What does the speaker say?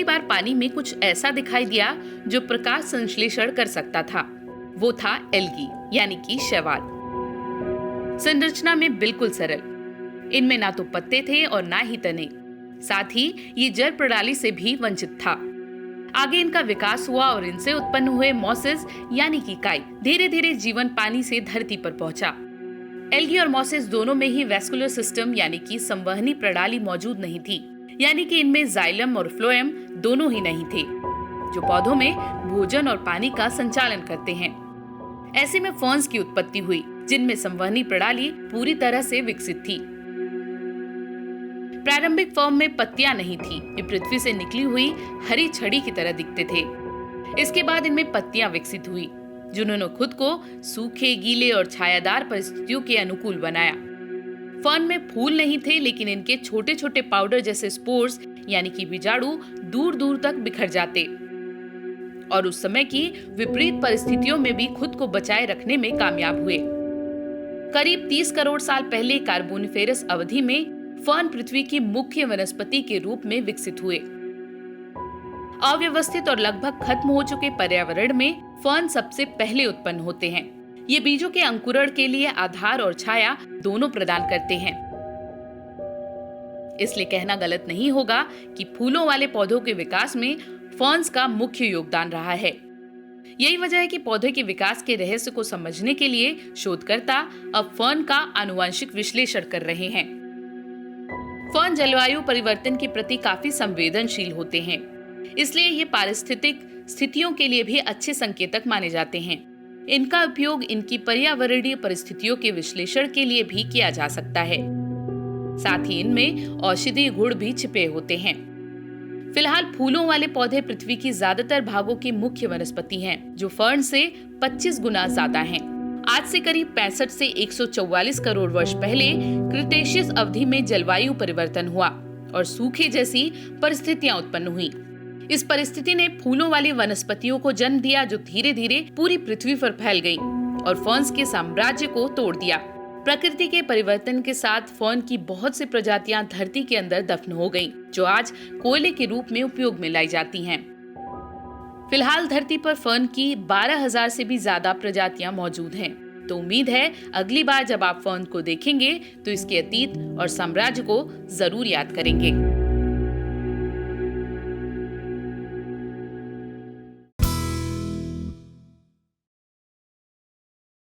पहली बार पानी में कुछ ऐसा दिखाई दिया जो प्रकाश संश्लेषण कर सकता था। वो था एल्गी यानी कि शैवाल। संरचना में बिल्कुल सरल, इनमें ना तो पत्ते थे और ना ही तने। साथ ही ये जल प्रणाली से भी वंचित था। आगे इनका विकास हुआ और इनसे उत्पन्न हुए मॉसेस यानी कि काई। धीरे धीरे जीवन पानी से धरती पर पहुंचा। एल्गी और मॉसेस दोनों में ही वैस्कुलर सिस्टम यानी कि संवहनी प्रणाली मौजूद नहीं थी, यानी कि इनमें जाइलम और फ्लोएम दोनों ही नहीं थे, जो पौधों में भोजन और पानी का संचालन करते हैं। ऐसे में फर्न्स की उत्पत्ति हुई, जिनमें संवहनी प्रणाली पूरी तरह से विकसित थी। प्रारंभिक फॉर्म में पत्तियां नहीं थी, ये पृथ्वी से निकली हुई हरी छड़ी की तरह दिखते थे। इसके बाद इनमें पत्तियां विकसित हुई, जिन्होंने खुद को सूखे, गीले और छायादार परिस्थितियों के अनुकूल बनाया। फर्न में फूल नहीं थे, लेकिन इनके छोटे छोटे पाउडर जैसे स्पोर्स यानी कि बीजाणु दूर दूर तक बिखर जाते और उस समय की विपरीत परिस्थितियों में भी खुद को बचाए रखने में कामयाब हुए। करीब 30 करोड़ साल पहले कार्बोनिफेरस अवधि में फर्न पृथ्वी की मुख्य वनस्पति के रूप में विकसित हुए। अव्यवस्थित और लगभग खत्म हो चुके पर्यावरण में फर्न सबसे पहले उत्पन्न होते हैं। ये बीजों के अंकुरण के लिए आधार और छाया दोनों प्रदान करते हैं। इसलिए कहना गलत नहीं होगा कि फूलों वाले पौधों के विकास में फर्न्स का मुख्य योगदान रहा है। यही वजह है कि पौधे के विकास के रहस्य को समझने के लिए शोधकर्ता अब फर्न का आनुवंशिक विश्लेषण कर रहे हैं। फर्न जलवायु परिवर्तन के प्रति काफी संवेदनशील होते हैं, इसलिए ये पारिस्थितिक स्थितियों के लिए भी अच्छे संकेतक माने जाते हैं। इनका उपयोग इनकी पर्यावरणीय परिस्थितियों के विश्लेषण के लिए भी किया जा सकता है। साथ ही इनमें औषधीय गुण भी छिपे होते हैं। फिलहाल फूलों वाले पौधे पृथ्वी की ज्यादातर भागों की मुख्य वनस्पति हैं, जो फर्न से 25 गुना ज्यादा हैं। आज से करीब 65 से 144 करोड़ वर्ष पहले क्रिटेशियस अवधि में जलवायु परिवर्तन हुआ और सूखे जैसी परिस्थितियां उत्पन्न हुई। इस परिस्थिति ने फूलों वाली वनस्पतियों को जन्म दिया, जो धीरे धीरे पूरी पृथ्वी पर फैल गई और फर्न्स के साम्राज्य को तोड़ दिया। प्रकृति के परिवर्तन के साथ फर्न की बहुत सी प्रजातियां धरती के अंदर दफन हो गईं, जो आज कोयले के रूप में उपयोग में लाई जाती हैं। फिलहाल धरती पर फर्न की 12,000 से भी ज्यादा प्रजातियां मौजूद हैं। तो उम्मीद है अगली बार जब आप फर्न को देखेंगे तो इसके अतीत और साम्राज्य को जरूर याद करेंगे।